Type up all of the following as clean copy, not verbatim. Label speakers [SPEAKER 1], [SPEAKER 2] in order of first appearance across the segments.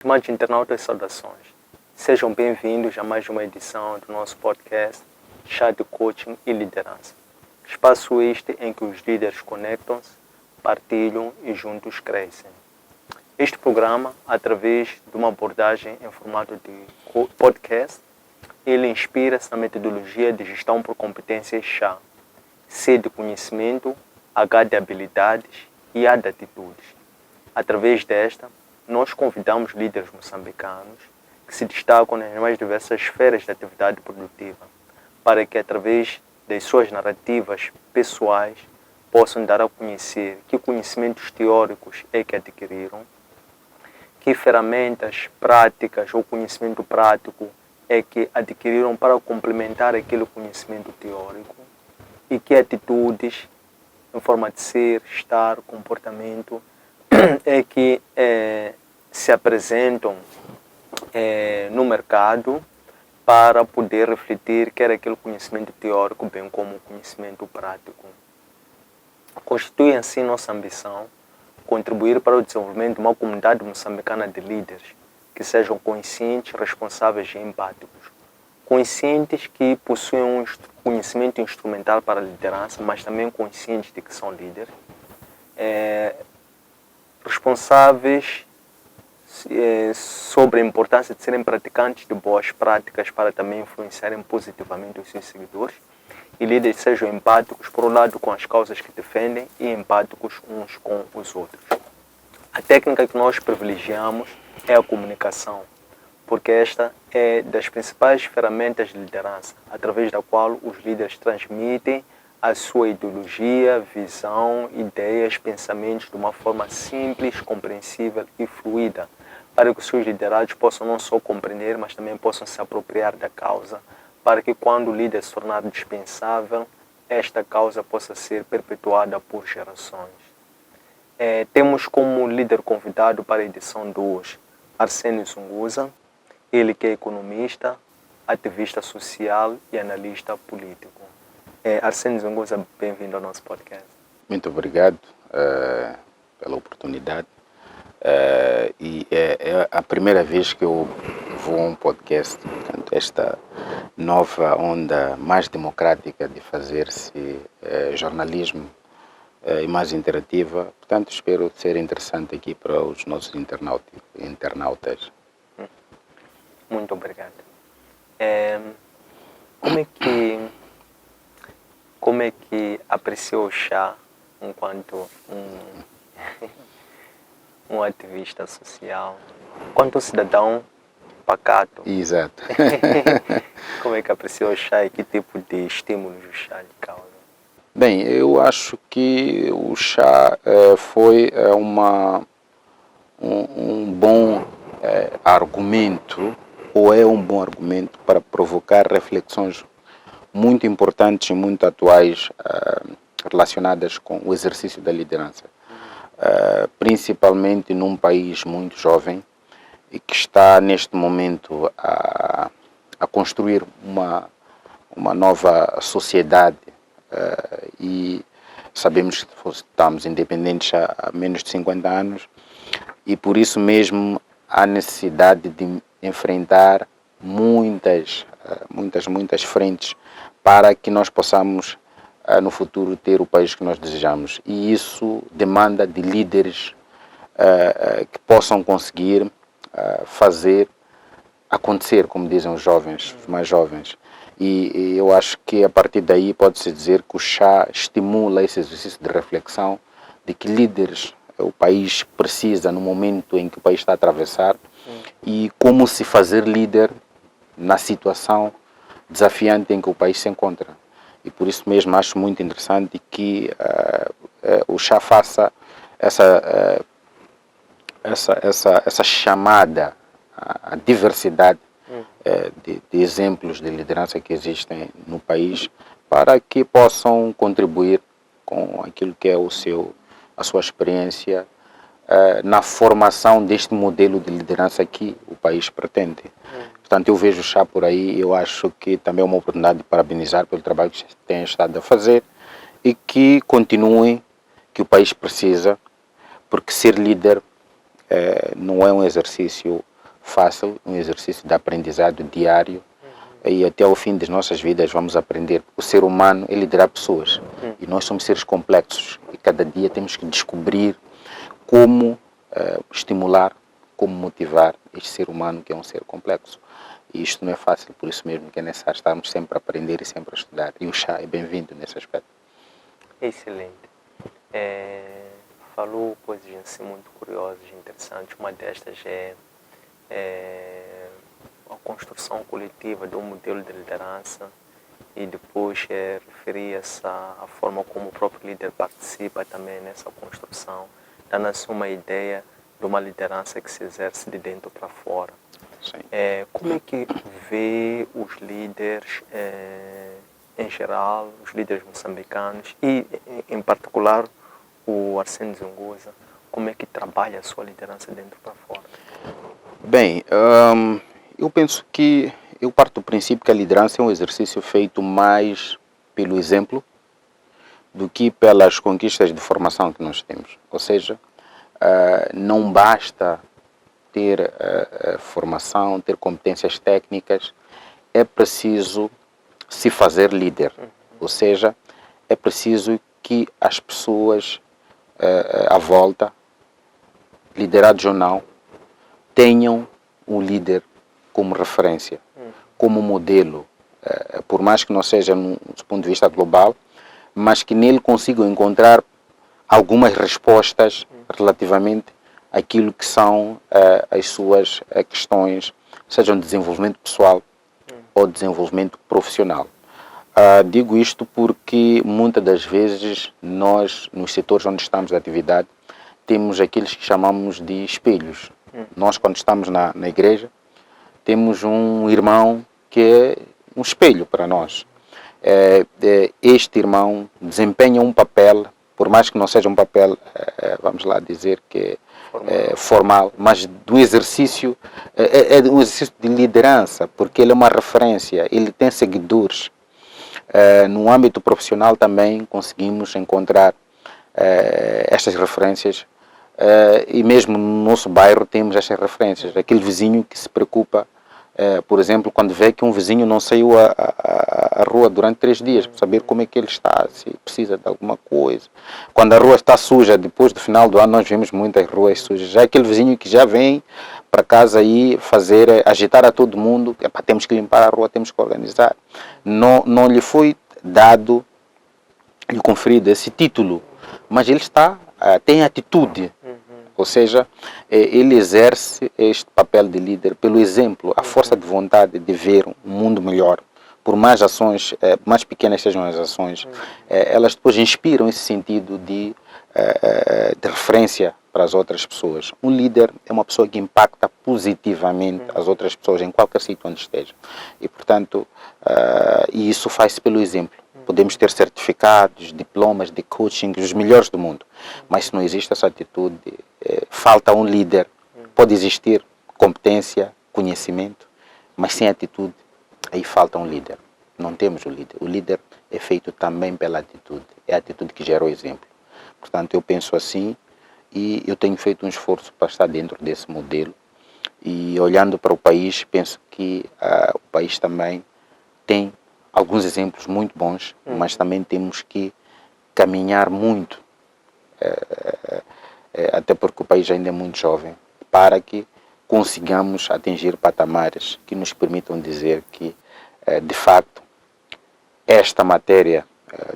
[SPEAKER 1] Estimados internautas, saudações. Sejam bem-vindos a mais uma edição do nosso podcast Chá de Coaching e Liderança. Espaço este em que os líderes conectam-se, partilham e juntos crescem. Este programa, através de uma abordagem em formato de podcast, ele inspira-se na metodologia de gestão por competências chá, C de conhecimento, H de habilidades e A de atitudes. Através desta, nós convidamos líderes moçambicanos que se destacam nas mais diversas esferas de atividade produtiva, para que, através das suas narrativas pessoais, possam dar a conhecer que conhecimentos teóricos é que adquiriram, que ferramentas práticas ou conhecimento prático é que adquiriram para complementar aquele conhecimento teórico e que atitudes, em forma de ser, estar, comportamento, é que se apresentam no mercado para poder refletir quer aquele conhecimento teórico, bem como o conhecimento prático. Constitui assim nossa ambição contribuir para o desenvolvimento de uma comunidade moçambicana de líderes que sejam conscientes, responsáveis e empáticos. Conscientes que possuem um conhecimento instrumental para a liderança, mas também conscientes de que são líderes. Responsáveis sobre a importância de serem praticantes de boas práticas para também influenciarem positivamente os seus seguidores. E líderes sejam empáticos, por um lado, com as causas que defendem e empáticos uns com os outros. A técnica que nós privilegiamos é a comunicação, porque esta é das principais ferramentas de liderança, através da qual os líderes transmitem a sua ideologia, visão, ideias, pensamentos de uma forma simples, compreensível e fluida, para que os seus liderados possam não só compreender, mas também possam se apropriar da causa, para que quando o líder se tornar dispensável, esta causa possa ser perpetuada por gerações. Temos como líder convidado para a edição de hoje Arsênio Zunguza, ele que é economista, ativista social e analista político. Arsênio Zunguza, bem-vindo ao nosso podcast.
[SPEAKER 2] Muito obrigado pela oportunidade. E é a primeira vez que eu vou a um podcast, portanto, esta nova onda mais democrática de fazer-se jornalismo e mais interativa. Portanto, espero ser interessante aqui para os nossos internautas.
[SPEAKER 1] Muito obrigado. Como é que apreciou o chá enquanto um ativista social, enquanto um cidadão pacato?
[SPEAKER 2] Exato.
[SPEAKER 1] Como é que apreciou o chá e que tipo de estímulos o chá lhe causa?
[SPEAKER 2] Bem, eu acho que o chá foi um bom argumento, ou é um bom argumento para provocar reflexões muito importantes e muito atuais relacionadas com o exercício da liderança. Principalmente num país muito jovem e que está neste momento a construir uma nova sociedade e sabemos que estamos independentes há menos de 50 anos e por isso mesmo há necessidade de enfrentar muitas frentes para que nós possamos no futuro ter o país que nós desejamos. E isso demanda de líderes que possam conseguir fazer acontecer, como dizem os jovens, os mais jovens. E eu acho que a partir daí pode-se dizer que o chá estimula esse exercício de reflexão de que líderes o país precisa no momento em que o país está a atravessar e como se fazer líder na situação desafiante em que o país se encontra. E por isso mesmo acho muito interessante que o chá faça essa chamada à diversidade de exemplos de liderança que existem no país para que possam contribuir com aquilo que é a sua experiência na formação deste modelo de liderança que o país pretende. Portanto, eu vejo o chá por aí e eu acho que também é uma oportunidade de parabenizar pelo trabalho que têm estado a fazer e que continuem, que o país precisa, porque ser líder não é um exercício fácil, um exercício de aprendizado diário, e até ao fim das nossas vidas vamos aprender. O ser humano, ele liderar pessoas, e nós somos seres complexos, e cada dia temos que descobrir como estimular, como motivar este ser humano que é um ser complexo. E isto não é fácil, por isso mesmo que é necessário estarmos sempre a aprender e sempre a estudar. E o chá é bem-vindo nesse aspecto.
[SPEAKER 1] Excelente. Falou coisas assim muito curiosas e interessantes. Uma destas é a construção coletiva de um modelo de liderança, e depois referia-se à forma como o próprio líder participa também nessa construção, dando-se uma ideia de uma liderança que se exerce de dentro para fora. Como é que vê os líderes em geral, os líderes moçambicanos e em particular o Arsênio Zunguza, como é que trabalha a sua liderança dentro para fora?
[SPEAKER 2] Bem, eu penso que eu parto do princípio que a liderança é um exercício feito mais pelo exemplo do que pelas conquistas de formação que nós temos. Ou seja, não basta ter formação, ter competências técnicas, é preciso se fazer líder. Ou seja, é preciso que as pessoas à volta, liderados ou não, tenham um líder como referência, como modelo, por mais que não seja do ponto de vista global, mas que nele consigam encontrar algumas respostas relativamente àquilo que são as suas questões, sejam de desenvolvimento pessoal ou desenvolvimento profissional. Digo isto porque muitas das vezes nós, nos setores onde estamos de atividade, temos aqueles que chamamos de espelhos. Nós, quando estamos na igreja, temos um irmão que é um espelho para nós. Este irmão desempenha um papel, por mais que não seja um papel, vamos lá dizer que é formal, mas do exercício, é um exercício de liderança, porque ele é uma referência, ele tem seguidores. No âmbito profissional também conseguimos encontrar estas referências, e mesmo no nosso bairro temos estas referências. Aquele vizinho que se preocupa, por exemplo, quando vê que um vizinho não saiu à rua durante 3 dias, para saber como é que ele está, se precisa de alguma coisa. Quando a rua está suja, depois do final do ano nós vemos muitas ruas sujas. Já aquele vizinho que já vem para casa aí agitar a todo mundo, temos que limpar a rua, temos que organizar. Não lhe foi dado, lhe conferido esse título, mas ele tem atitude. Ou seja, ele exerce este papel de líder pelo exemplo, a força de vontade de ver um mundo melhor. Por mais ações, mais pequenas sejam as ações, elas depois inspiram esse sentido de referência para as outras pessoas. Um líder é uma pessoa que impacta positivamente as outras pessoas em qualquer sítio onde esteja. E, portanto, e isso faz-se pelo exemplo. Podemos ter certificados, diplomas de coaching, os melhores do mundo. Mas se não existe essa atitude, falta um líder. Pode existir competência, conhecimento, mas sem atitude, aí falta um líder. Não temos o líder. O líder é feito também pela atitude. É a atitude que gera o exemplo. Portanto, eu penso assim e eu tenho feito um esforço para estar dentro desse modelo. E olhando para o país, penso que o país também tem alguns exemplos muito bons, mas também temos que caminhar muito, até porque o país ainda é muito jovem, para que consigamos atingir patamares que nos permitam dizer que, de facto, esta matéria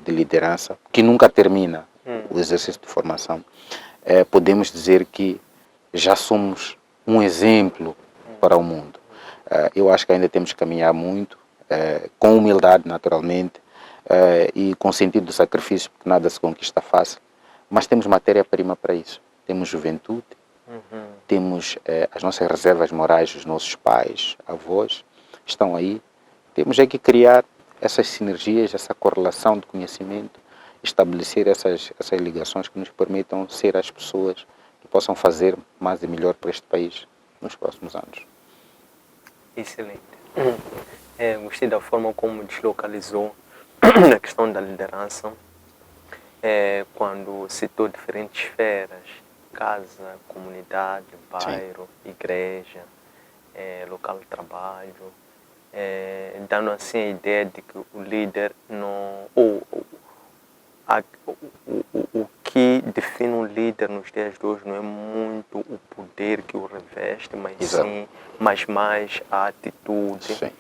[SPEAKER 2] de liderança, que nunca termina o exercício de formação, podemos dizer que já somos um exemplo para o mundo. Eu acho que ainda temos que caminhar muito, com humildade, naturalmente, e com sentido de sacrifício, porque nada se conquista fácil, mas temos matéria-prima para isso. Temos juventude, temos as nossas reservas morais, os nossos pais, avós, estão aí. Temos que criar essas sinergias, essa correlação de conhecimento, estabelecer essas ligações que nos permitam ser as pessoas que possam fazer mais e melhor para este país nos próximos anos.
[SPEAKER 1] Excelente. Gostei da forma como deslocalizou a questão da liderança, quando citou diferentes esferas, casa, comunidade, bairro, igreja, local de trabalho, dando assim a ideia de que o líder não... O que define um líder nos dias de hoje não é muito o poder que o reveste, mas
[SPEAKER 2] Exato.
[SPEAKER 1] sim, mas mais a atitude
[SPEAKER 2] Sim.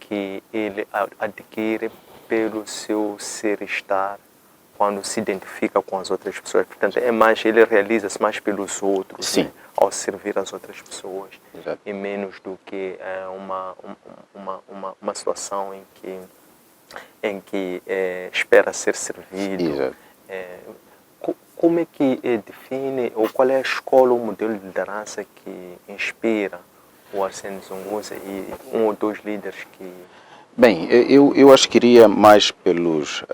[SPEAKER 1] que ele adquire pelo seu ser-estar quando se identifica com as outras pessoas. Portanto, ele realiza-se mais pelos outros,
[SPEAKER 2] Sim.
[SPEAKER 1] né, ao servir as outras pessoas,
[SPEAKER 2] Exato.
[SPEAKER 1] e menos do que uma situação em que espera ser servido.
[SPEAKER 2] Exato.
[SPEAKER 1] Como é que define, ou qual é a escola ou modelo de liderança que inspira o Arsene Zunguza e um ou dois líderes que...
[SPEAKER 2] Bem, eu acho que iria mais pelos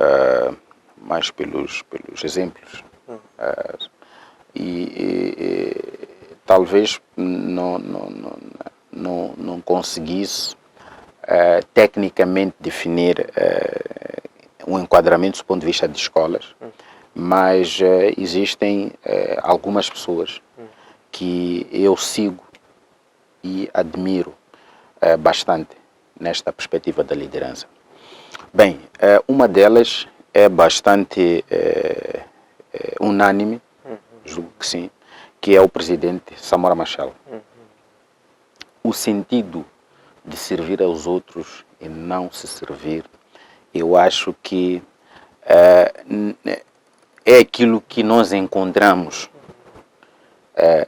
[SPEAKER 2] exemplos. Talvez não conseguisse tecnicamente definir um enquadramento do ponto de vista de escolas, mas existem algumas pessoas que eu sigo e admiro bastante nesta perspectiva da liderança. Bem, uma delas é bastante unânime, julgo que sim, que é o presidente Samora Machel. O sentido de servir aos outros e não se servir, eu acho que é aquilo que nós encontramos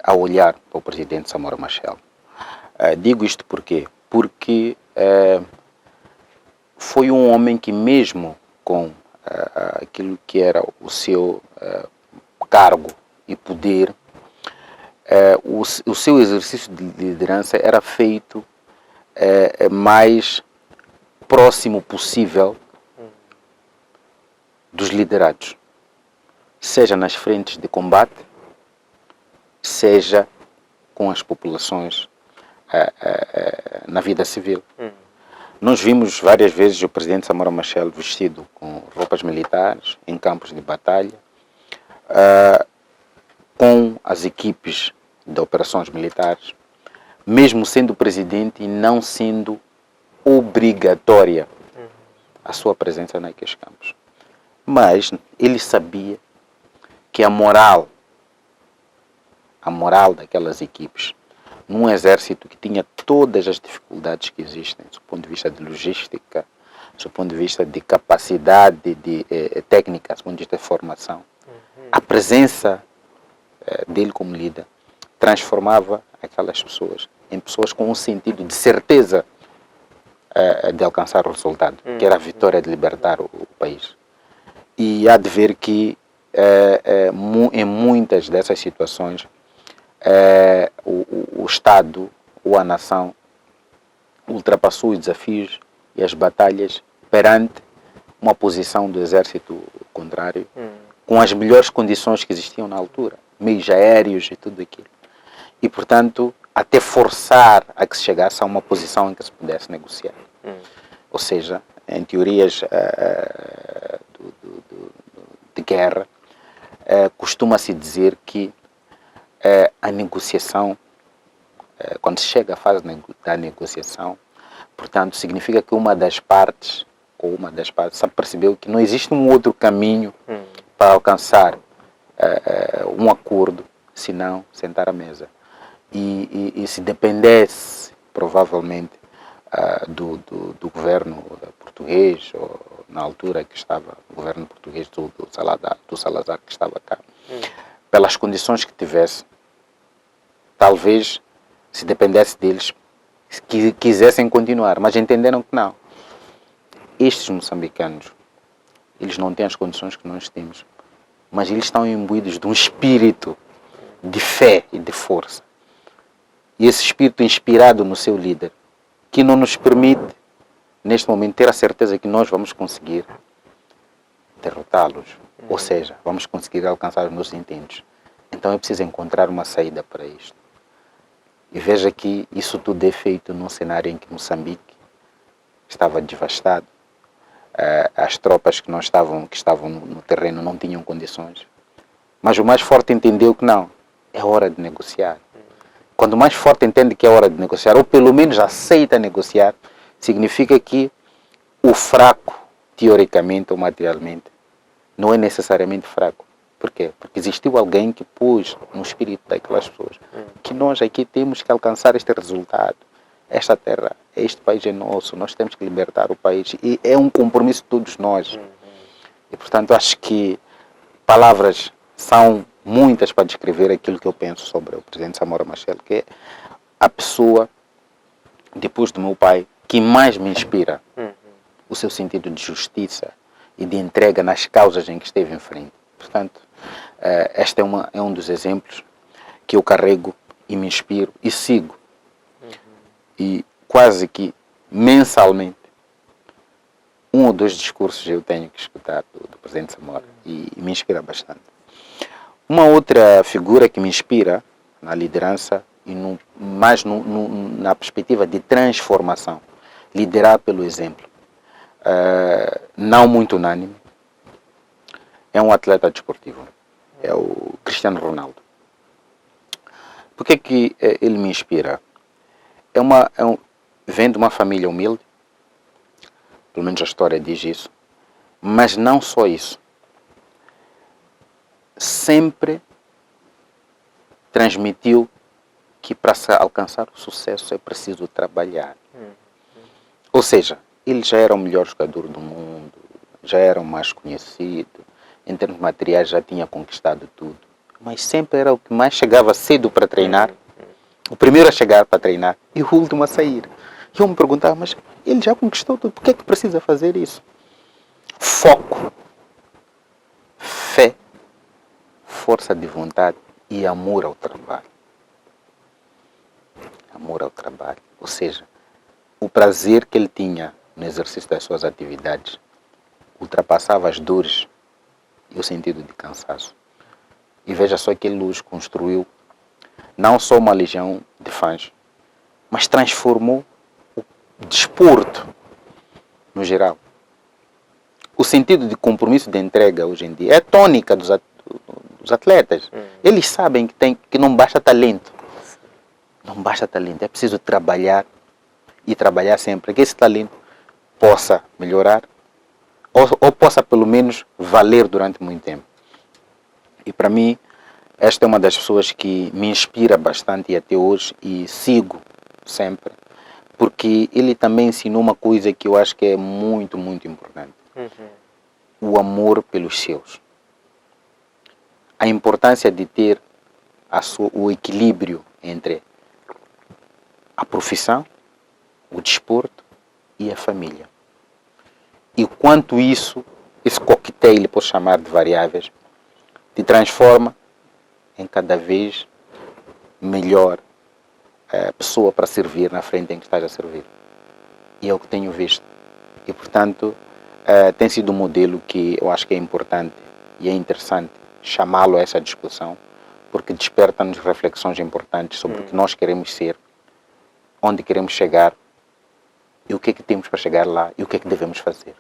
[SPEAKER 2] ao olhar para o presidente Samora Machel. Digo isto porque foi um homem que, mesmo com aquilo que era o seu cargo e poder, o seu exercício de liderança era feito mais próximo possível dos liderados, seja nas frentes de combate, seja com as populações na vida civil. Nós vimos várias vezes o presidente Samora Machel vestido com roupas militares, em campos de batalha, com as equipes de operações militares, mesmo sendo presidente e não sendo obrigatória a sua presença naqueles campos. Mas ele sabia que a moral daquelas equipes, num exército que tinha todas as dificuldades que existem, do ponto de vista de logística, do ponto de vista de capacidade de técnica, do ponto de vista de formação, a presença dele como líder transformava aquelas pessoas em pessoas com um sentido de certeza de alcançar o resultado, que era a vitória de libertar o país. E há de ver que em muitas dessas situações o Estado ou a nação ultrapassou os desafios e as batalhas perante uma posição do exército contrário, com as melhores condições que existiam na altura, meios aéreos e tudo aquilo. E, portanto, até forçar a que se chegasse a uma posição em que se pudesse negociar. Ou seja, em teorias de guerra, costuma-se dizer que a negociação, quando se chega à fase da negociação, portanto, significa que uma das partes percebeu que não existe um outro caminho para alcançar um acordo, senão sentar à mesa. E se dependesse, provavelmente, do governo português, ou na altura que estava o governo português do Salazar, que estava cá, pelas condições que tivesse, talvez, se dependesse deles, que quisessem continuar, mas entenderam que não. Estes moçambicanos, eles não têm as condições que nós temos, mas eles estão imbuídos de um espírito de fé e de força. E esse espírito inspirado no seu líder, que não nos permite, neste momento, ter a certeza que nós vamos conseguir derrotá-los. Ou seja, vamos conseguir alcançar os nossos intentos. Então é preciso encontrar uma saída para isto. E veja que isso tudo é feito num cenário em que Moçambique estava devastado. As tropas que estavam no terreno não tinham condições. Mas o mais forte entendeu que não, é hora de negociar. quando o mais forte entende que é hora de negociar, ou pelo menos aceita negociar, significa que o fraco, teoricamente ou materialmente, não é necessariamente fraco. Por quê? Porque existiu alguém que pôs no espírito daquelas pessoas que nós aqui temos que alcançar este resultado. Esta terra, este país é nosso, nós temos que libertar o país. E é um compromisso de todos nós. E, portanto, acho que palavras são muitas para descrever aquilo que eu penso sobre o presidente Samora Machel, que é a pessoa, depois do meu pai, que mais me inspira o seu sentido de justiça e de entrega nas causas em que esteve em frente. Portanto, este é um dos exemplos que eu carrego e me inspiro e sigo. E quase que mensalmente, 1 ou 2 discursos eu tenho que escutar do presidente Samora e me inspira bastante. Uma outra figura que me inspira na liderança e mais na perspectiva de transformação, liderar pelo exemplo, não muito unânime, é um atleta desportivo, é o Cristiano Ronaldo. Por que ele me inspira? Vem de uma família humilde, pelo menos a história diz isso, mas não só isso. Sempre transmitiu que para se alcançar o sucesso é preciso trabalhar. Ou seja, ele já era o melhor jogador do mundo, já era o mais conhecido, em termos materiais já tinha conquistado tudo, mas sempre era o que mais chegava cedo para treinar, o primeiro a chegar para treinar e o último a sair. E eu me perguntava, mas ele já conquistou tudo, por que é que precisa fazer isso? Foco, fé, força de vontade e amor ao trabalho. Amor ao trabalho. Ou seja, o prazer que ele tinha no exercício das suas atividades ultrapassava as dores e o sentido de cansaço. E veja só que ele hoje construiu não só uma legião de fãs, mas transformou o desporto no geral. O sentido de compromisso de entrega hoje em dia é tônica dos atletas. Eles sabem que não basta talento. Não basta talento, é preciso trabalhar e trabalhar sempre para que esse talento possa melhorar ou possa pelo menos valer durante muito tempo. E para mim, esta é uma das pessoas que me inspira bastante até hoje e sigo sempre, porque ele também ensinou uma coisa que eu acho que é muito, muito importante. O amor pelos seus. A importância de ter o equilíbrio entre a profissão, o desporto e a família. E quanto esse coquetel, posso chamar de variáveis, te transforma em cada vez melhor pessoa para servir na frente em que estás a servir. E é o que tenho visto. E, portanto, tem sido um modelo que eu acho que é importante e é interessante chamá-lo a essa discussão, porque desperta-nos reflexões importantes sobre o que nós queremos ser, onde queremos chegar e o que é que temos para chegar lá e o que é que devemos fazer.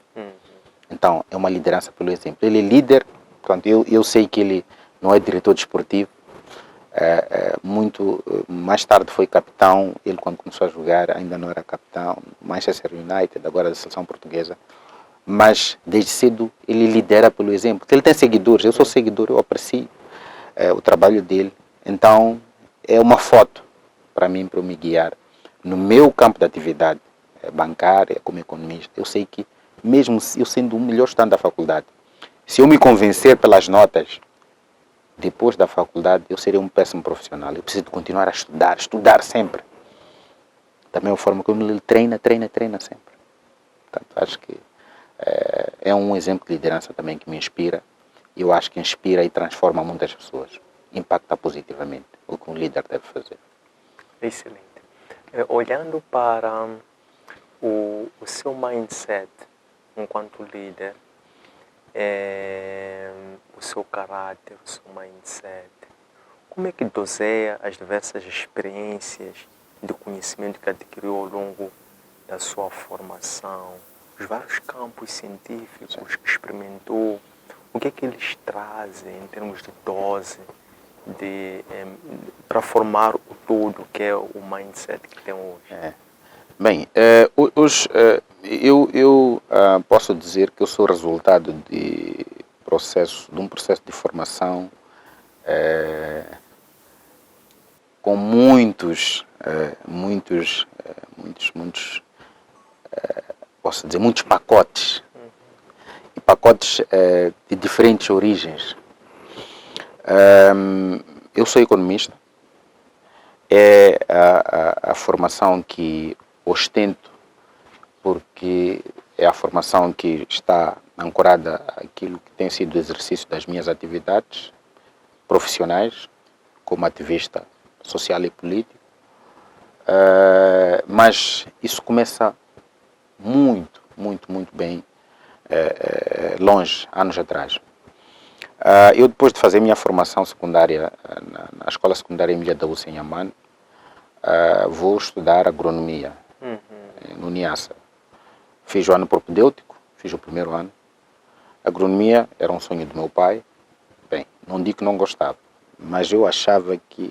[SPEAKER 2] Então, é uma liderança pelo exemplo. Ele é líder, portanto, eu sei que ele não é diretor desportivo, muito mais tarde foi capitão. Ele, quando começou a jogar, ainda não era capitão, Manchester United, agora da seleção portuguesa, mas desde cedo ele lidera pelo exemplo. Ele tem seguidores, eu sou seguidor, eu aprecio o trabalho dele. Então é uma foto para mim, para eu me guiar no meu campo de atividade bancária, como economista. Eu sei que mesmo eu sendo o melhor estudante da faculdade, se eu me convencer pelas notas depois da faculdade, eu serei um péssimo profissional. Eu preciso continuar a estudar sempre. Da mesma forma que ele treina sempre. Portanto, acho que é um exemplo de liderança também que me inspira. Eu acho que inspira e transforma muitas pessoas. Impacta positivamente o que um líder deve fazer.
[SPEAKER 1] Excelente. Olhando para o seu mindset enquanto líder, o seu caráter, o seu mindset, como é que doseia as diversas experiências de conhecimento que adquiriu ao longo da sua formação, os vários campos científicos que experimentou, o que é que eles trazem em termos de dose para formar o tudo que é o mindset que tem hoje?
[SPEAKER 2] Bem, hoje eu posso dizer que eu sou resultado de um processo de formação com posso dizer, muitos pacotes. E pacotes de diferentes origens. Eu sou economista. É a formação que ostento, porque é a formação que está ancorada àquilo que tem sido o exercício das minhas atividades profissionais, como ativista social e político. Mas isso começa muito bem longe, anos atrás. Eu, depois de fazer minha formação secundária na Escola Secundária Emília da Uça, em Amman, vou estudar agronomia no Niassa. Fiz o ano propedêutico, fiz o primeiro ano. Agronomia era um sonho do meu pai. Bem, não digo que não gostava, mas eu achava que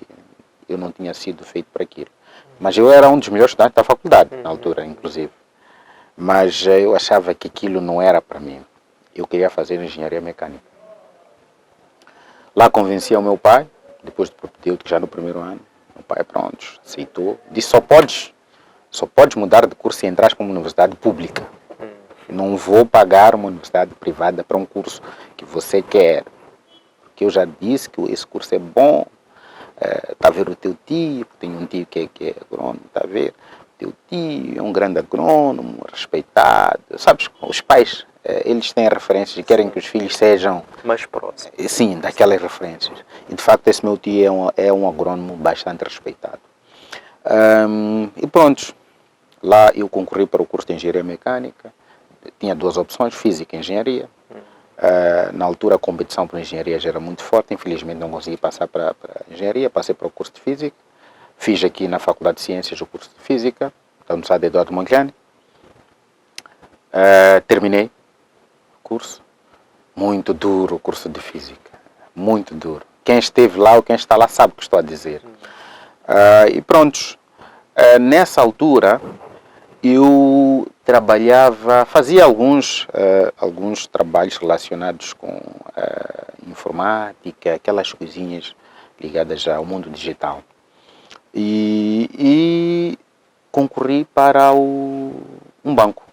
[SPEAKER 2] eu não tinha sido feito para aquilo. Mas eu era um dos melhores estudantes da faculdade, na altura, inclusive. Mas eu achava que aquilo não era para mim. Eu queria fazer engenharia mecânica. Lá convenci o meu pai, depois do propedêutico, já no primeiro ano. Meu pai, pronto, aceitou. Disse, só podes mudar de curso e entrar para uma universidade pública. Não vou pagar uma universidade privada para um curso que você quer. Porque eu já disse que esse curso é bom. Está a ver o teu tio, tem um tio que é agrônomo, está a ver? O teu tio é um grande agrônomo, respeitado. Sabes, os pais, eles têm referências e querem que os filhos sejam
[SPEAKER 1] mais próximos.
[SPEAKER 2] Sim, daquelas referências. E de facto esse meu tio é um agrônomo bastante respeitado. E pronto, lá eu concorri para o curso de engenharia mecânica. Tinha duas opções, física e engenharia. Na altura a competição para engenharia já era muito forte, infelizmente não consegui passar para engenharia, passei para o curso de física. Fiz aqui na Faculdade de Ciências o curso de física, da Universidade Eduardo Mondlane. Terminei o curso. Muito duro o curso de física, muito duro. Quem esteve lá ou quem está lá sabe o que estou a dizer. E pronto, nessa altura eu fazia alguns trabalhos relacionados com informática, aquelas coisinhas ligadas ao mundo digital. E concorri para um banco,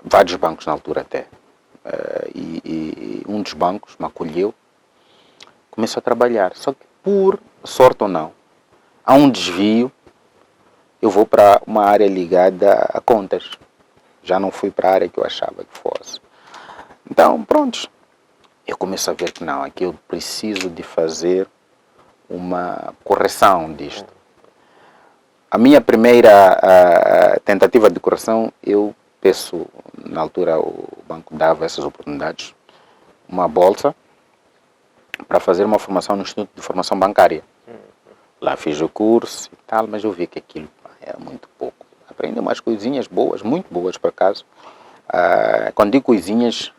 [SPEAKER 2] vários bancos na altura até. E um dos bancos me acolheu, começou a trabalhar. Só que, por sorte ou não, há um desvio, eu vou para uma área ligada a contas. Já não fui para a área que eu achava que fosse. Então, pronto, eu começo a ver que não, aqui eu preciso de fazer uma correção disto. A minha primeira tentativa de correção, eu peço, na altura o banco dava essas oportunidades, uma bolsa para fazer uma formação no Instituto de Formação Bancária. Lá fiz o curso e tal, mas eu vi que aquilo era muito pouco. Aprendi umas coisinhas boas, muito boas por acaso. Quando digo coisinhas,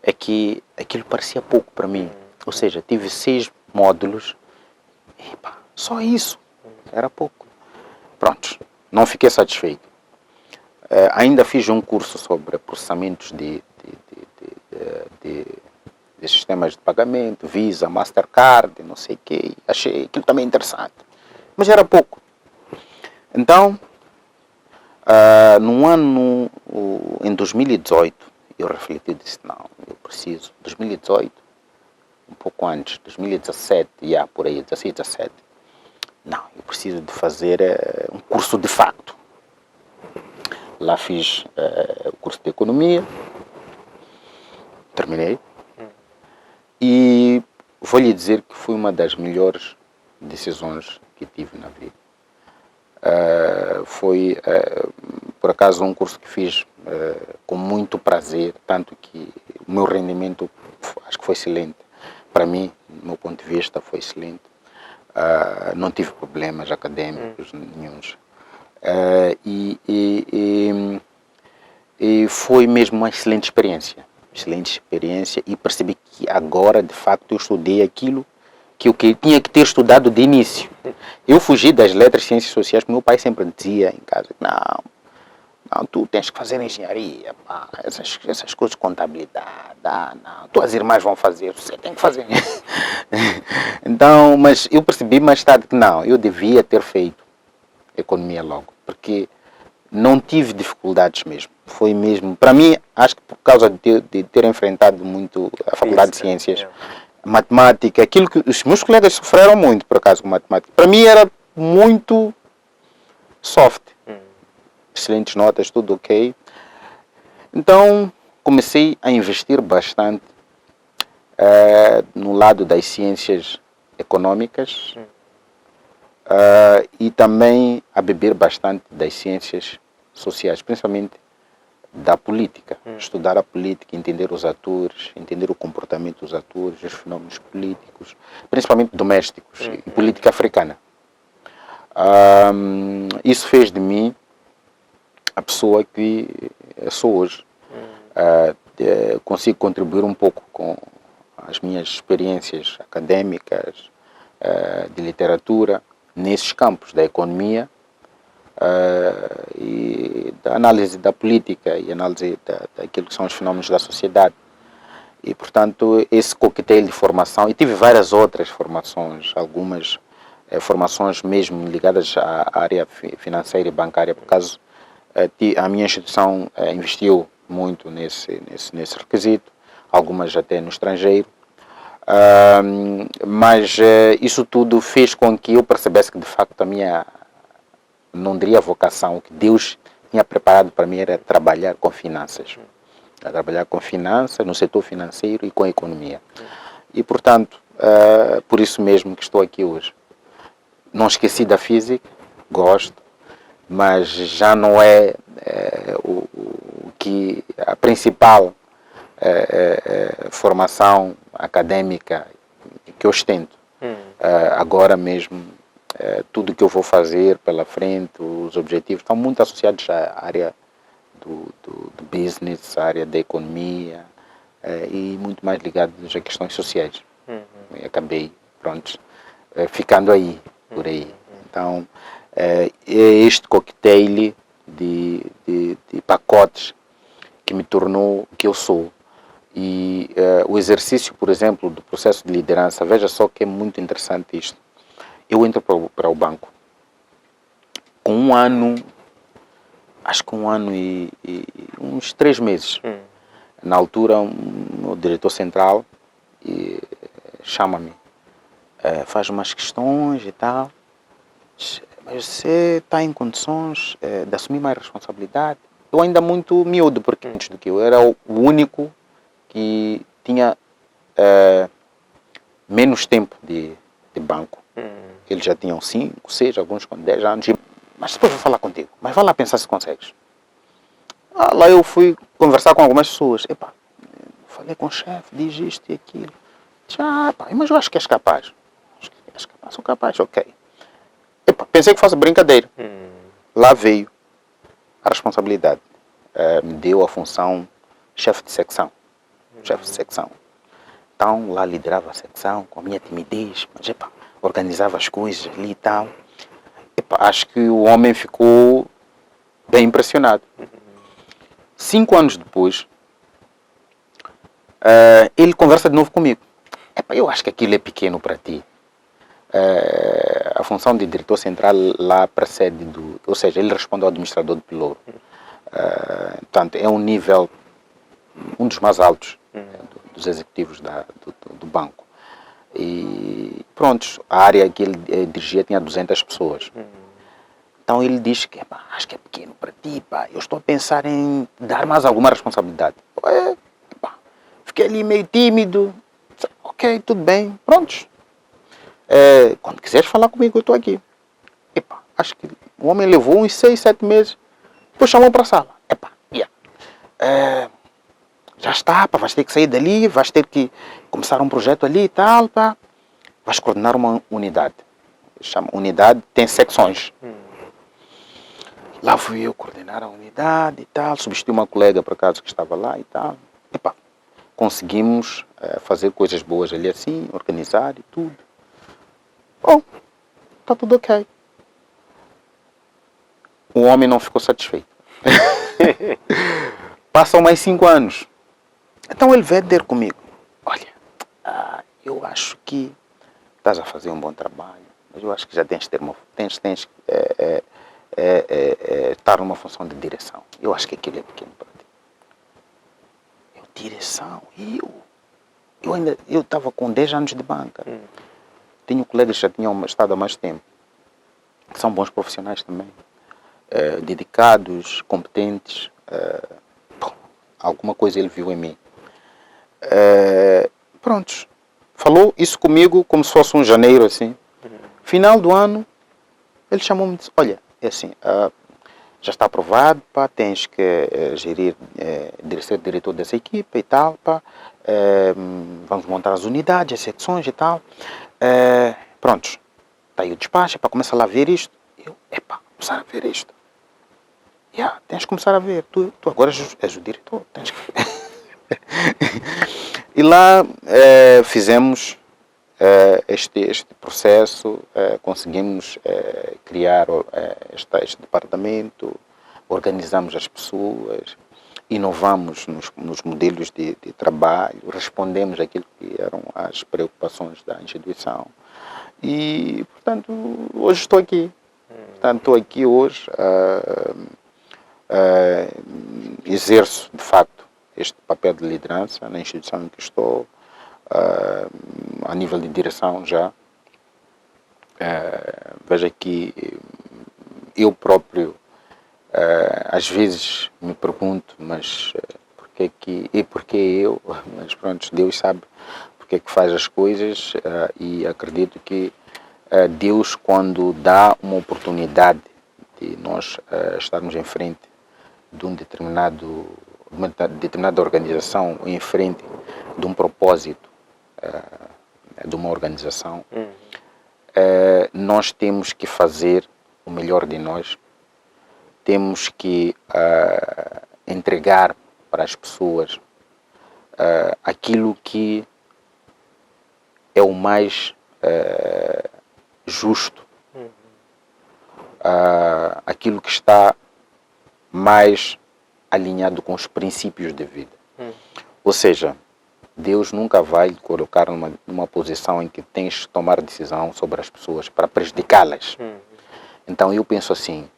[SPEAKER 2] é que aquilo parecia pouco para mim. Ou seja, tive 6 módulos, só isso, era pouco. Pronto, não fiquei satisfeito. Ainda fiz um curso sobre processamentos de sistemas de pagamento, Visa, Mastercard, não sei o quê. Achei aquilo também interessante. Mas era pouco. Então, em 2018, eu refleti e disse, não, eu preciso. 2018, um pouco antes, 2017, por aí, 16, 17. Não, eu preciso de fazer um curso de facto. Lá fiz o curso de economia, terminei, e vou lhe dizer que foi uma das melhores decisões que tive na vida. Foi, por acaso, um curso que fiz com muito prazer, tanto que o meu rendimento acho que foi excelente. Para mim, do meu ponto de vista, foi excelente. Não tive problemas acadêmicos nenhuns. E foi mesmo uma excelente experiência. E percebi que agora, de facto, eu estudei aquilo que eu tinha que ter estudado de início. Eu fugi das letras e ciências sociais, porque meu pai sempre dizia em casa, não, tu tens que fazer engenharia, pá, essas coisas de contabilidade, não, tuas irmãs vão fazer, você tem que fazer. Então, mas eu percebi mais tarde que não, eu devia ter feito economia logo, porque não tive dificuldades mesmo. Foi mesmo, para mim, acho que por causa de ter enfrentado muito a Faculdade de Ciências, matemática, aquilo que os meus colegas sofreram muito, por acaso, com matemática, para mim era muito soft. Excelentes notas, tudo ok. Então, comecei a investir bastante no lado das ciências econômicas e também a beber bastante das ciências sociais, principalmente da política. Estudar a política, entender os atores, entender o comportamento dos atores, os fenómenos políticos, principalmente domésticos e política africana. Isso fez de mim a pessoa que eu sou hoje. Consigo contribuir um pouco com as minhas experiências acadêmicas, de literatura, nesses campos da economia e da análise da política e análise daquilo que são os fenómenos da sociedade. E, portanto, esse coquetel de formação, e tive várias outras formações, algumas formações mesmo ligadas à área financeira e bancária, por causa a minha instituição investiu muito nesse requisito, algumas até no estrangeiro, mas isso tudo fez com que eu percebesse que de facto a minha, não diria vocação, o que Deus tinha preparado para mim era trabalhar com finanças. Trabalhar com finanças, no setor financeiro e com a economia. E portanto, por isso mesmo que estou aqui hoje. Não esqueci da física, gosto, mas já não é o que a principal formação acadêmica que eu ostento. Agora mesmo, tudo que eu vou fazer pela frente, os objetivos estão muito associados à área do business, à área da economia e muito mais ligados a questões sociais. E acabei, pronto, ficando aí, por aí. Então, é este coquetel de pacotes que me tornou o que eu sou. E o exercício, por exemplo, do processo de liderança, veja só que é muito interessante isto. Eu entro para o banco com um ano, acho que um ano e uns 3 meses. Na altura, o diretor central chama-me, faz umas questões e tal. Mas você está em condições de assumir mais responsabilidade? Eu ainda muito miúdo, porque antes do que eu era o único que tinha menos tempo de banco. Eles já tinham 5, 6, alguns com 10 anos. Mas depois vou falar contigo. Mas vai lá pensar se consegues. Lá eu fui conversar com algumas pessoas. Falei com o chefe, diz isto e aquilo. Mas eu acho que és capaz. Acho que és capaz, sou capaz, ok. Pensei que fosse brincadeira. Lá veio a responsabilidade. Me deu a função chefe de secção. Então, lá liderava a secção com a minha timidez, mas organizava as coisas ali e tal. Acho que o homem ficou bem impressionado. 5 anos depois, ele conversa de novo comigo. Eu acho que aquilo é pequeno para ti. A função de diretor central lá precede ou seja, ele responde ao administrador de pelouro. Portanto, é um nível, um dos mais altos dos executivos do banco. E pronto, a área que ele dirigia tinha 200 pessoas. Então ele diz que acho que é pequeno para ti, eu estou a pensar em dar mais alguma responsabilidade. Fiquei ali meio tímido. Ok, tudo bem, prontos. Quando quiseres falar comigo, eu estou aqui. Acho que o homem levou uns 6, 7 meses. Depois chamou para a sala. Já está, vais ter que sair dali, vais ter que começar um projeto ali e tal, Vais coordenar uma unidade. Unidade tem secções. Lá fui eu coordenar a unidade e tal, substituí uma colega por acaso que estava lá e tal. Conseguimos fazer coisas boas ali assim, organizar e tudo. Bom, está tudo ok. O homem não ficou satisfeito. Passam mais 5 anos. Então ele veio ter comigo. Olha, eu acho que estás a fazer um bom trabalho, mas eu acho que já tens de ter estar numa função de direção. Eu acho que aquilo é pequeno para ti. Direção? Eu estava com 10 anos de banca. Tenho colegas que já tinham estado há mais tempo, que são bons profissionais também, dedicados, competentes. Alguma coisa ele viu em mim. Prontos. Falou isso comigo como se fosse um janeiro, assim. Final do ano, ele chamou-me e disse, olha, é assim, já está aprovado, pá, tens que ser diretor dessa equipa e tal, pá, vamos montar as unidades, as secções e tal. Prontos, está aí o despacho, para começar lá a ver isto. Eu, começar a ver isto. Tens que começar a ver, tu agora és o diretor, tens que... E lá fizemos este processo, conseguimos criar este departamento, organizamos as pessoas, inovamos nos modelos de trabalho, respondemos àquilo que eram as preocupações da instituição. E, portanto, hoje estou aqui. Portanto, estou aqui hoje, exerço, de facto, este papel de liderança na instituição em que estou, a nível de direção já. Veja que eu próprio, às vezes me pergunto, mas porquê eu? Mas pronto, Deus sabe porque é que faz as coisas, e acredito que Deus, quando dá uma oportunidade de nós estarmos em frente de uma determinada organização, em frente de um propósito de uma organização, nós temos que fazer o melhor de nós, temos que entregar para as pessoas aquilo que é o mais justo, aquilo que está mais alinhado com os princípios de vida. Ou seja, Deus nunca vai te colocar numa posição em que tens de tomar decisão sobre as pessoas para prejudicá-las. Então eu penso assim,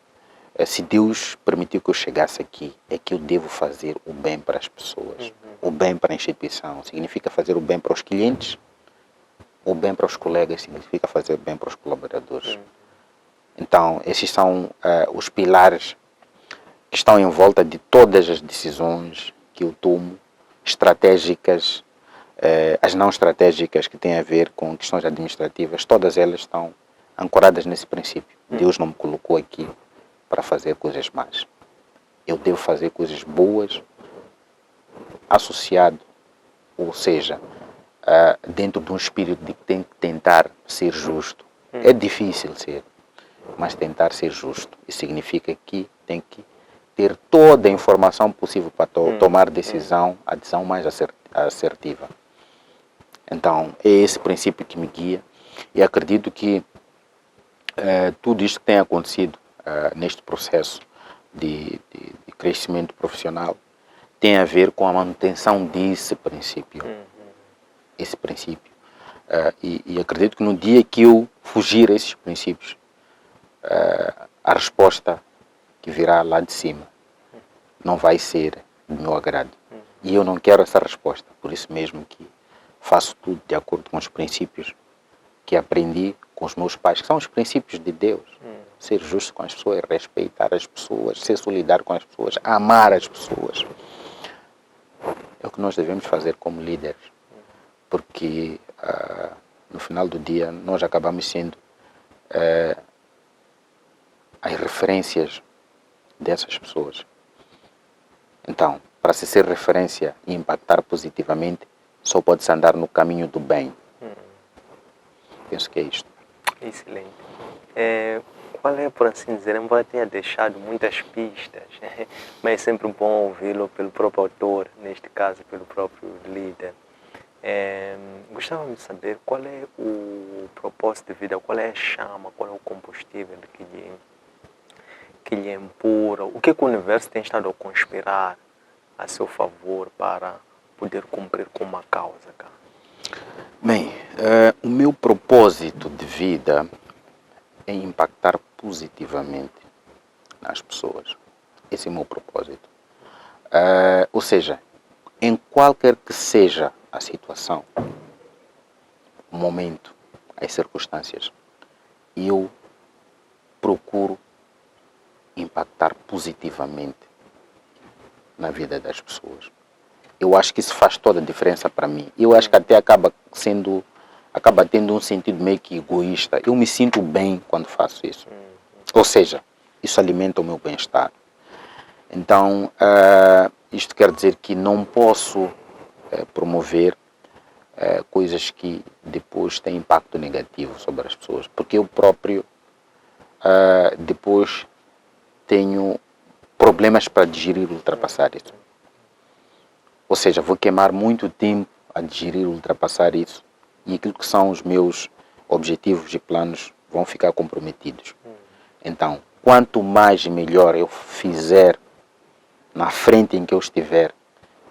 [SPEAKER 2] se Deus permitiu que eu chegasse aqui, é que eu devo fazer o bem para as pessoas, o bem para a instituição. Significa fazer o bem para os clientes, o bem para os colegas, significa fazer o bem para os colaboradores. Então, esses são os pilares que estão em volta de todas as decisões que eu tomo, estratégicas, as não estratégicas que têm a ver com questões administrativas, todas elas estão ancoradas nesse princípio. Deus não me colocou aqui para fazer coisas más. Eu devo fazer coisas boas, associado, ou seja, dentro de um espírito de que tem que tentar ser justo. É difícil ser, mas tentar ser justo. Isso significa que tem que ter toda a informação possível para tomar a decisão mais assertiva. Então, é esse princípio que me guia, e acredito que tudo isto que tem acontecido neste processo de crescimento profissional tem a ver com a manutenção desse princípio. Esse princípio. E acredito que no dia que eu fugir a esses princípios, a resposta que virá lá de cima não vai ser do meu agrado. E eu não quero essa resposta. Por isso mesmo que faço tudo de acordo com os princípios que aprendi com os meus pais, que são os princípios de Deus. Ser justo com as pessoas, respeitar as pessoas, ser solidário com as pessoas, amar as pessoas. É o que nós devemos fazer como líderes. Porque no final do dia nós acabamos sendo as referências dessas pessoas. Então, para se ser referência e impactar positivamente, só pode-se andar no caminho do bem. Penso que é isto.
[SPEAKER 1] Excelente. Qual é, por assim dizer, embora tenha deixado muitas pistas, mas é sempre bom ouvi-lo pelo próprio autor, neste caso pelo próprio líder. Gostava de saber qual é o propósito de vida, qual é a chama, qual é o combustível que lhe empurra, o que o universo tem estado a conspirar a seu favor para poder cumprir com uma causa, cara?
[SPEAKER 2] Bem, o meu propósito de vida é impactar positivamente nas pessoas. Esse é o meu propósito. Ou seja, em qualquer que seja a situação, o momento, as circunstâncias, eu procuro impactar positivamente na vida das pessoas. Eu acho que isso faz toda a diferença para mim. Eu acho que até acaba tendo um sentido meio que egoísta. Eu me sinto bem quando faço isso. Ou seja, isso alimenta o meu bem-estar. Então, isto quer dizer que não posso promover coisas que depois têm impacto negativo sobre as pessoas, porque eu próprio depois tenho problemas para digerir e ultrapassar isso. Ou seja, vou queimar muito tempo a digerir e ultrapassar isso, e aquilo que são os meus objetivos e planos vão ficar comprometidos. Então, quanto mais e melhor eu fizer na frente em que eu estiver,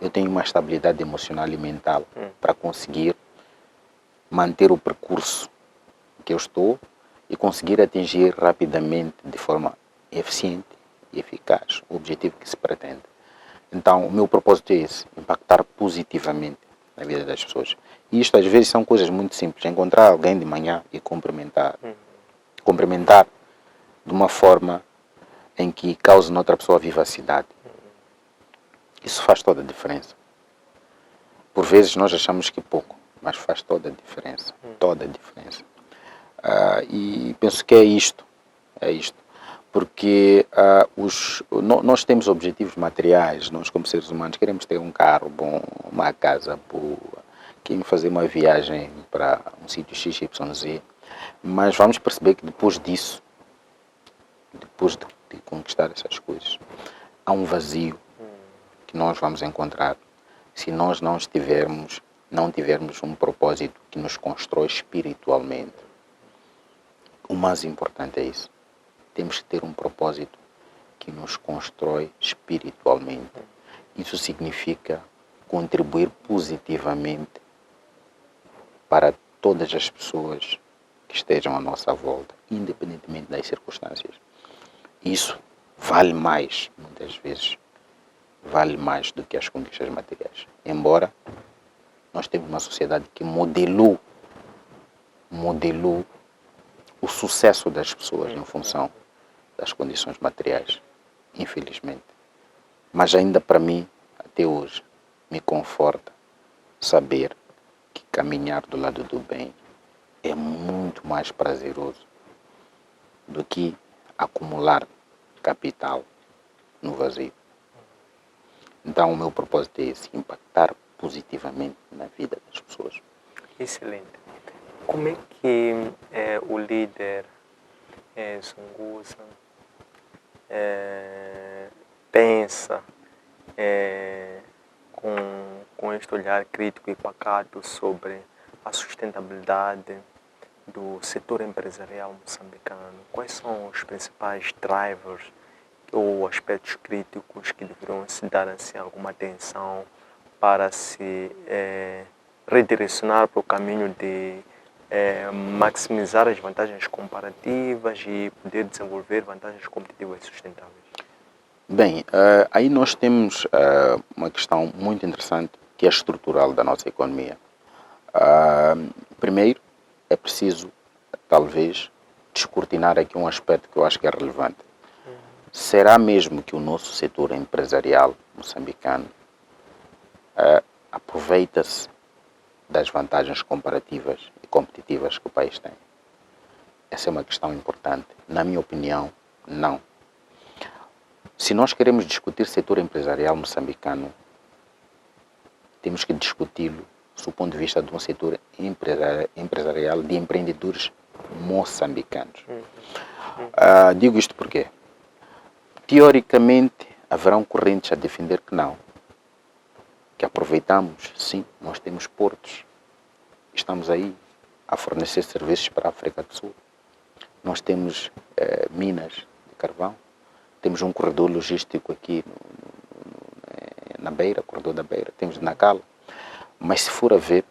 [SPEAKER 2] eu tenho uma estabilidade emocional e mental para conseguir manter o percurso que eu estou e conseguir atingir rapidamente, de forma eficiente e eficaz, o objetivo que se pretende. Então, o meu propósito é esse, impactar positivamente na vida das pessoas. E isto às vezes são coisas muito simples, encontrar alguém de manhã e cumprimentar. Cumprimentar de uma forma em que cause noutra pessoa vivacidade. Isso faz toda a diferença. Por vezes nós achamos que pouco, mas faz toda a diferença. Toda a diferença. E penso que é isto. É isto. Porque nós temos objetivos materiais, nós como seres humanos queremos ter um carro bom, uma casa boa, queremos fazer uma viagem para um sítio XYZ, mas vamos perceber que depois disso, depois de conquistar essas coisas, há um vazio que nós vamos encontrar se nós não tivermos um propósito que nos constrói espiritualmente. O mais importante é isso. Temos que ter um propósito que nos constrói espiritualmente. Isso significa contribuir positivamente para todas as pessoas que estejam à nossa volta, independentemente das circunstâncias. Isso vale mais, muitas vezes, vale mais do que as conquistas materiais. Embora nós temos uma sociedade que modelou o sucesso das pessoas em função das condições materiais, infelizmente. Mas ainda para mim, até hoje, me conforta saber que caminhar do lado do bem é muito mais prazeroso do que acumular capital no vazio. Então o meu propósito é esse, impactar positivamente na vida das pessoas.
[SPEAKER 1] Excelente. Como é que o líder Sunguza pensa com este olhar crítico e pacato sobre a sustentabilidade do setor empresarial moçambicano? Quais são os principais drivers ou aspectos críticos que deveriam se dar assim, alguma atenção para se redirecionar para o caminho de maximizar as vantagens comparativas e poder desenvolver vantagens competitivas e sustentáveis?
[SPEAKER 2] Bem, aí nós temos uma questão muito interessante que é estrutural da nossa economia. Primeiro, é preciso, talvez, descortinar aqui um aspecto que eu acho que é relevante. Será mesmo que o nosso setor empresarial moçambicano aproveita-se das vantagens comparativas e competitivas que o país tem? Essa é uma questão importante. Na minha opinião, não. Se nós queremos discutir setor empresarial moçambicano, temos que discuti-lo do ponto de vista de um setor empresarial de empreendedores moçambicanos. Digo isto porque, teoricamente, haverão correntes a defender que não. Que aproveitamos, sim, nós temos portos, estamos aí a fornecer serviços para a África do Sul. Nós temos minas de carvão, temos um corredor logístico aqui na Beira, corredor da Beira, temos de Nacala. Mas se for a ver,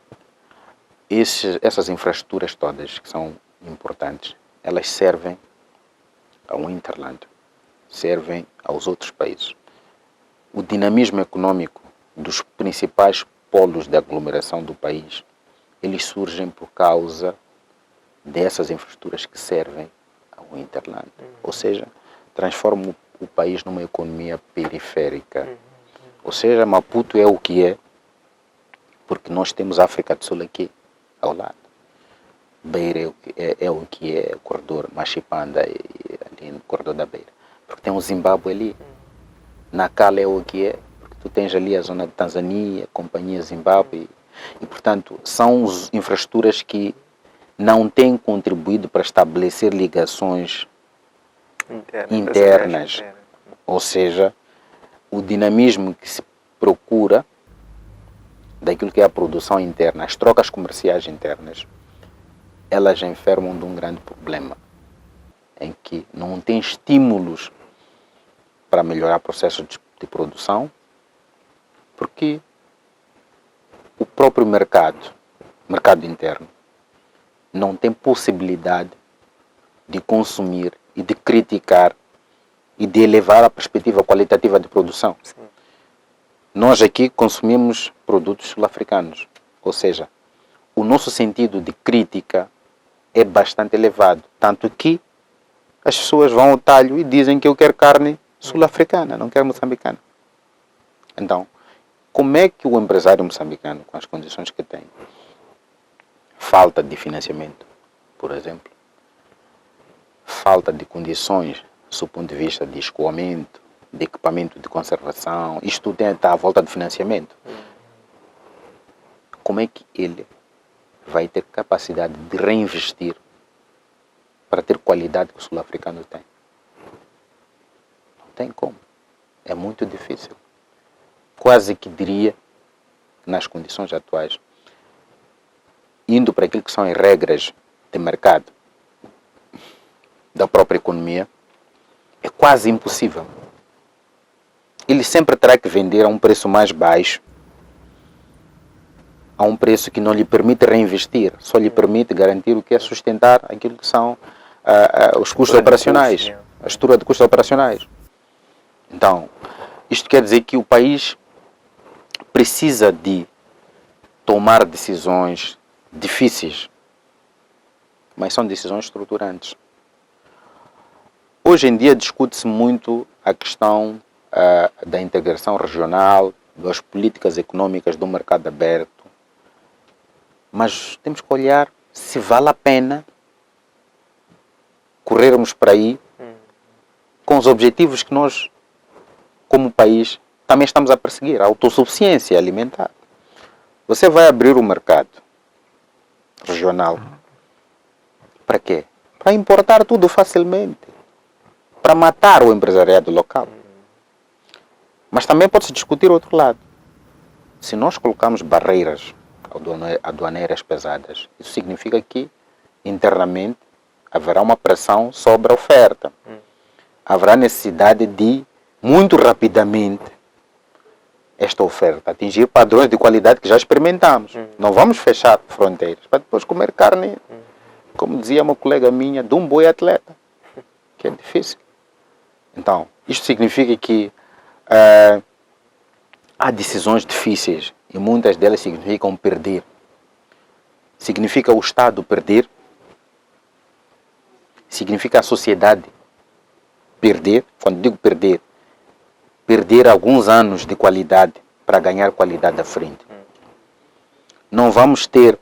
[SPEAKER 2] essas infraestruturas todas que são importantes, elas servem ao hinterland, servem aos outros países. O dinamismo econômico dos principais polos de aglomeração do país, eles surgem por causa dessas infraestruturas que servem ao hinterland. Ou seja, transformam o país numa economia periférica. Ou seja, Maputo é o que é, porque nós temos a África do Sul aqui, ao lado. Beira é o que é, o corredor Machipanda, ali no corredor da Beira. Porque tem o Zimbábue ali. Nacala é o que é, porque tu tens ali a zona de Tanzânia, Companhia Zimbábue. E, portanto, são infraestruturas que não têm contribuído para estabelecer ligações internas. Ou seja, o dinamismo que se procura daquilo que é a produção interna, as trocas comerciais internas, elas enfermam de um grande problema, em que não tem estímulos para melhorar o processo de produção, porque o próprio mercado interno, não tem possibilidade de consumir e de criticar e de elevar a perspectiva qualitativa de produção. Sim. Nós aqui consumimos produtos sul-africanos, ou seja, o nosso sentido de crítica é bastante elevado, tanto que as pessoas vão ao talho e dizem que eu quero carne sul-africana, não quero moçambicana. Então, como é que o empresário moçambicano, com as condições que tem, falta de financiamento, por exemplo, falta de condições, do ponto de vista de escoamento, de equipamento de conservação, isto tudo está à volta de financiamento. Como é que ele vai ter capacidade de reinvestir para ter qualidade que o sul-africano tem? Não tem como. É muito difícil. Quase que diria, nas condições atuais, indo para aquilo que são as regras de mercado da própria economia, é quase impossível. Ele sempre terá que vender a um preço mais baixo, a um preço que não lhe permite reinvestir, só lhe permite garantir o que é sustentar aquilo que são os custos operacionais, a estrutura de custos operacionais. Então, isto quer dizer que o país precisa de tomar decisões difíceis, mas são decisões estruturantes. Hoje em dia discute-se muito a questão da integração regional, das políticas econômicas do mercado aberto, mas temos que olhar se vale a pena corrermos para aí com os objetivos que nós, como país, também estamos a perseguir, a autossuficiência alimentar. Você vai abrir o mercado regional para quê? Para importar tudo facilmente, para matar o empresariado local. Mas também pode-se discutir outro lado. Se nós colocarmos barreiras aduaneiras pesadas, isso significa que internamente haverá uma pressão sobre a oferta. Haverá necessidade de, muito rapidamente, esta oferta atingir padrões de qualidade que já experimentamos. Não vamos fechar fronteiras para depois comer carne, como dizia uma colega minha, de um boi atleta, que é difícil. Então, isto significa que há decisões difíceis e muitas delas significam perder. Significa o Estado perder, significa a sociedade perder. Quando digo perder, perder alguns anos de qualidade para ganhar qualidade à frente. Não vamos ter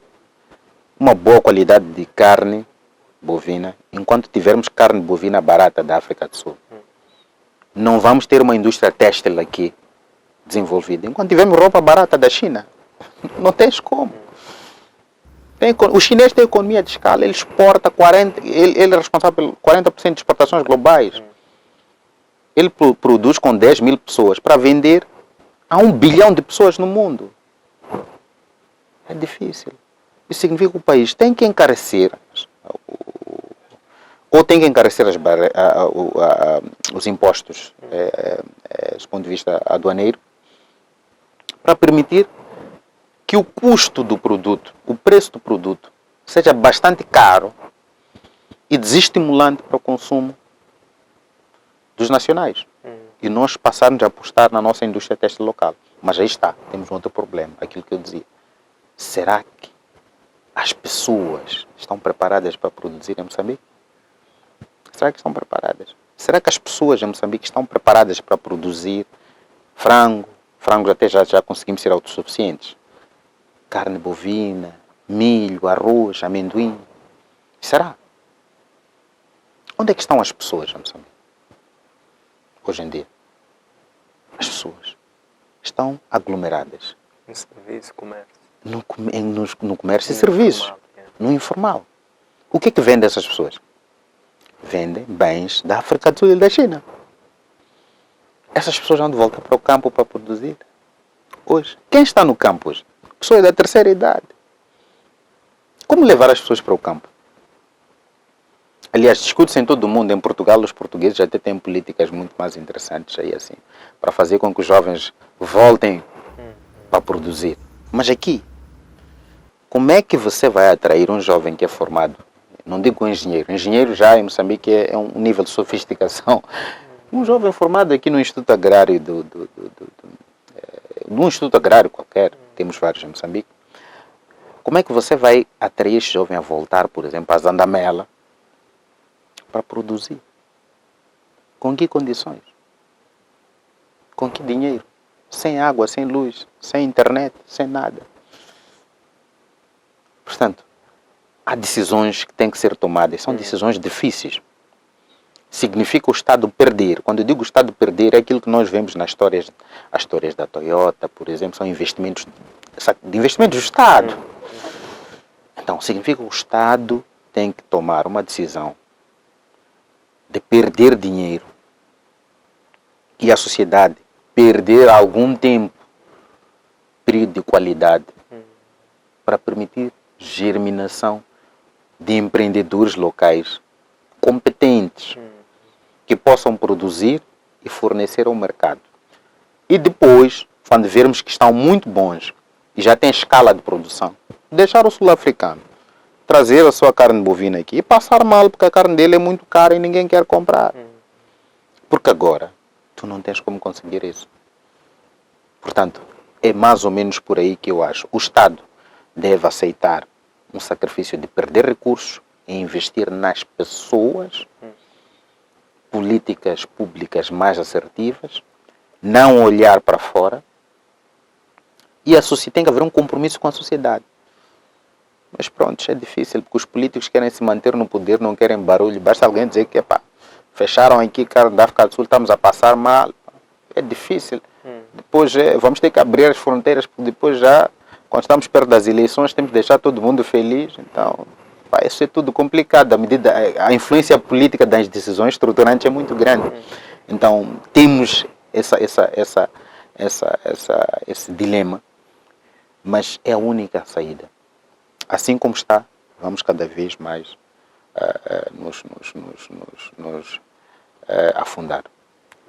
[SPEAKER 2] uma boa qualidade de carne bovina enquanto tivermos carne bovina barata da África do Sul. Não vamos ter uma indústria têxtil aqui desenvolvida enquanto tivermos roupa barata da China. Não tens como. O chinês tem economia de escala, ele exporta 40%, ele é responsável por 40% de exportações globais. Ele produz com 10 mil pessoas para vender a 1 bilhão de pessoas no mundo. É difícil. Isso significa que o país tem que encarecer, ou tem que encarecer os impostos, do ponto de vista aduaneiro, para permitir que o custo do produto, o preço do produto, seja bastante caro e desestimulante para o consumo dos nacionais. E nós passarmos a apostar na nossa indústria têxtil local. Mas aí está, temos um outro problema, aquilo que eu dizia. Será que as pessoas estão preparadas para produzir em Moçambique? Será que estão preparadas? Será que as pessoas em Moçambique estão preparadas para produzir frango? Frangos até já conseguimos ser autossuficientes. Carne bovina, milho, arroz, amendoim. Será? Onde é que estão as pessoas em Moçambique? Hoje em dia. As pessoas estão aglomeradas.
[SPEAKER 1] No serviço, comércio.
[SPEAKER 2] No comércio e serviços. No informal. O que é que vendem essas pessoas? Vendem bens da África do Sul e da China. Essas pessoas vão de volta para o campo para produzir. Hoje. Quem está no campo hoje? Pessoas da terceira idade. Como levar as pessoas para o campo? Aliás, discute-se em todo o mundo. Em Portugal, os portugueses até têm políticas muito mais interessantes aí assim, para fazer com que os jovens voltem para produzir. Mas aqui, como é que você vai atrair um jovem que é formado? Não digo engenheiro. Engenheiro já em Moçambique é um nível de sofisticação. Um jovem formado aqui no Instituto Agrário, num Instituto Agrário qualquer, temos vários em Moçambique. Como é que você vai atrair esse jovem a voltar, por exemplo, a Zandamela, para produzir? Com que condições? Com que dinheiro? Sem água, sem luz, sem internet, sem nada. Portanto, há decisões que têm que ser tomadas. São decisões difíceis. Significa o Estado perder. Quando eu digo o Estado perder, é aquilo que nós vemos nas histórias, as histórias da Toyota, por exemplo, são investimentos do Estado. Então, significa que o Estado tem que tomar uma decisão de perder dinheiro e a sociedade perder algum tempo, período de qualidade, para permitir germinação de empreendedores locais competentes que possam produzir e fornecer ao mercado. E depois, quando vermos que estão muito bons e já têm escala de produção, deixar o sul-africano trazer a sua carne bovina aqui e passar mal porque a carne dele é muito cara e ninguém quer comprar. Porque agora tu não tens como conseguir isso. Portanto, é mais ou menos por aí que eu acho. O Estado deve aceitar um sacrifício de perder recursos e investir nas pessoas, políticas públicas mais assertivas, não olhar para fora, e tem que haver um compromisso com a sociedade. Mas pronto, é difícil, porque os políticos querem se manter no poder, não querem barulho. Basta alguém dizer que fecharam aqui, cara, da África do Sul, estamos a passar mal. É difícil. Depois vamos ter que abrir as fronteiras, porque depois já, quando estamos perto das eleições, temos que deixar todo mundo feliz. Então, isso é tudo complicado. A influência política das decisões estruturantes é muito grande. Então, temos esse dilema, mas é a única saída. Assim como está, vamos cada vez mais nos afundar.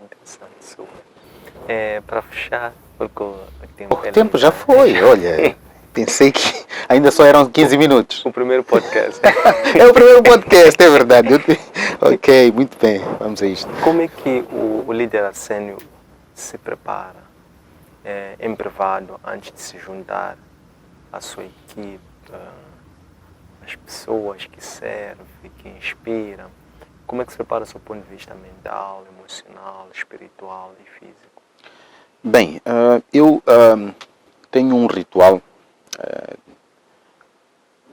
[SPEAKER 1] Interessante, super. Para fechar, porque
[SPEAKER 2] o tempo já foi, olha. Pensei que ainda só eram 15 minutos.
[SPEAKER 1] O primeiro podcast.
[SPEAKER 2] É o primeiro podcast, é verdade. Ok, muito bem, vamos a isto.
[SPEAKER 1] Como é que o líder assênio se prepara em privado antes de se juntar à sua equipe, as pessoas que servem, que inspiram? Como é que se prepara do seu ponto de vista mental, emocional, espiritual e físico?
[SPEAKER 2] Bem, eu tenho um ritual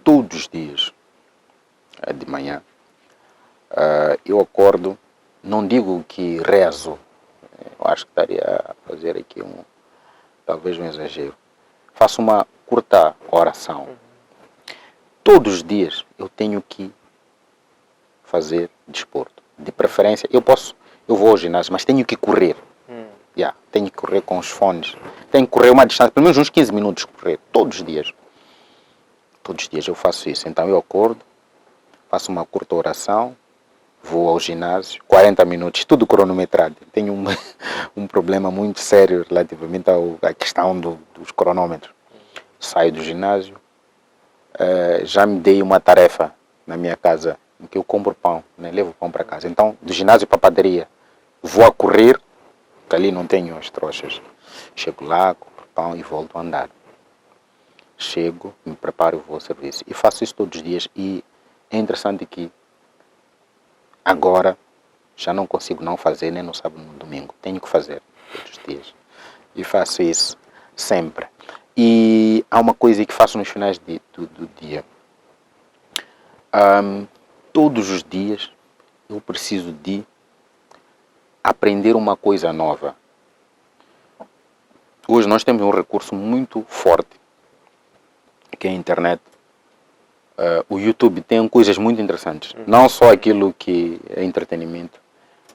[SPEAKER 2] todos os dias de manhã. Eu acordo, não digo que rezo, eu acho que estaria a fazer aqui talvez um exagero. Faço uma curta oração. Todos os dias eu tenho que fazer desporto. De preferência, eu vou ao ginásio, mas tenho que correr. Tenho que correr com os fones. Tenho que correr uma distância, pelo menos uns 15 minutos correr, todos os dias. Todos os dias eu faço isso. Então eu acordo, faço uma curta oração, vou ao ginásio, 40 minutos, tudo cronometrado. Tenho um problema muito sério relativamente à questão dos cronômetros. Saio do ginásio, já me dei uma tarefa na minha casa, em que eu compro pão, né? Levo pão para casa. Então, do ginásio para a padaria, vou a correr, porque ali não tenho as trouxas. Chego lá, compro pão e volto a andar. Chego, me preparo e vou ao serviço. E faço isso todos os dias. E é interessante que agora já não consigo não fazer, nem no sábado nem no domingo. Tenho que fazer todos os dias. E faço isso sempre. E há uma coisa que faço nos finais do dia. Todos os dias eu preciso de aprender uma coisa nova. Hoje nós temos um recurso muito forte, que é a internet. O YouTube tem coisas muito interessantes. Não só aquilo que é entretenimento,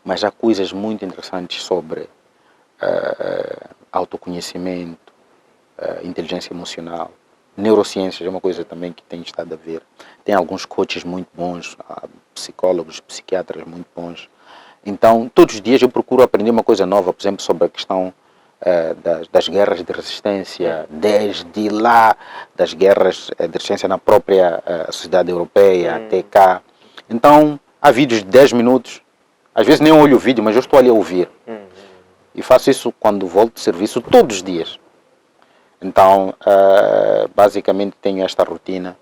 [SPEAKER 2] mas há coisas muito interessantes sobre autoconhecimento, inteligência emocional, neurociências, é uma coisa também que tenho estado a ver. Tem alguns coaches muito bons, psicólogos, psiquiatras muito bons. Então, todos os dias eu procuro aprender uma coisa nova, por exemplo, sobre a questão das guerras de resistência, desde lá, das guerras de resistência na própria sociedade europeia, até cá. Então, há vídeos de 10 minutos, às vezes nem olho o vídeo, mas eu estou ali a ouvir. E faço isso quando volto de serviço, todos os dias. Então, basicamente tenho esta rotina.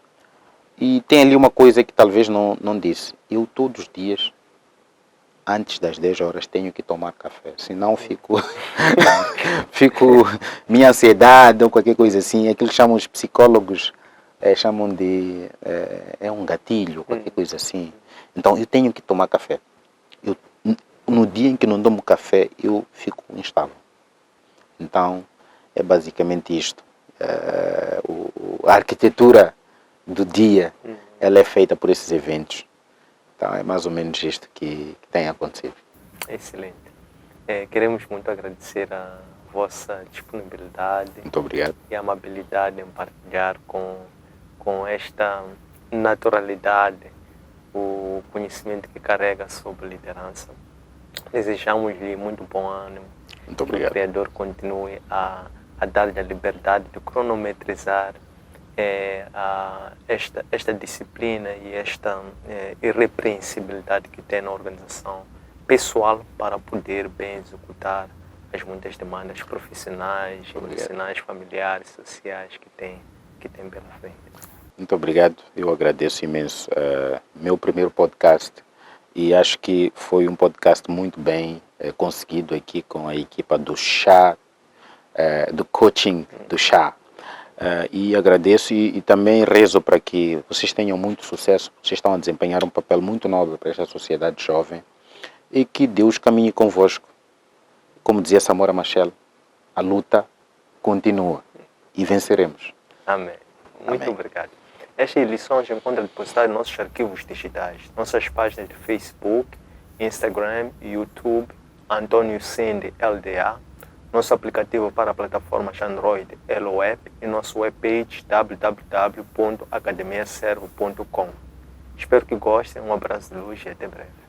[SPEAKER 2] E tem ali uma coisa que talvez não disse. Eu todos os dias, antes das 10 horas, tenho que tomar café. Senão fico minha ansiedade ou qualquer coisa assim. Aquilo que chamam os psicólogos, chamam de é um gatilho, qualquer coisa assim. Então eu tenho que tomar café. No dia em que não tomo café, eu fico instável. Então é basicamente isto. A arquitetura do dia, ela é feita por esses eventos. Então é mais ou menos isto que tem acontecido.
[SPEAKER 1] Excelente. Queremos muito agradecer a vossa disponibilidade.
[SPEAKER 2] Muito obrigado.
[SPEAKER 1] E amabilidade em partilhar com esta naturalidade o conhecimento que carrega sobre liderança. Desejamos-lhe muito bom ânimo.
[SPEAKER 2] Muito obrigado.
[SPEAKER 1] Que o Criador continue a dar-lhe a liberdade de cronometrizar esta disciplina e esta irrepreensibilidade que tem na organização pessoal para poder bem executar as muitas demandas profissionais, emocionais, familiares, sociais que tem pela frente.
[SPEAKER 2] Muito obrigado, eu agradeço imenso. Meu primeiro podcast, e acho que foi um podcast muito bem conseguido aqui com a equipa do Chá, do coaching do Chá. E agradeço e também rezo para que vocês tenham muito sucesso. Vocês estão a desempenhar um papel muito nobre para esta sociedade jovem e que Deus caminhe convosco. Como dizia Samora Machel, a luta continua e venceremos.
[SPEAKER 1] Amém. Muito obrigado. Estas lições encontram depositadas em nossos arquivos digitais, nossas páginas de Facebook, Instagram, YouTube, Antônio Sende LDA, nosso aplicativo para plataformas Android LOAP e nosso webpage www.academiaservo.com. Espero que gostem, um abraço de luz e até breve.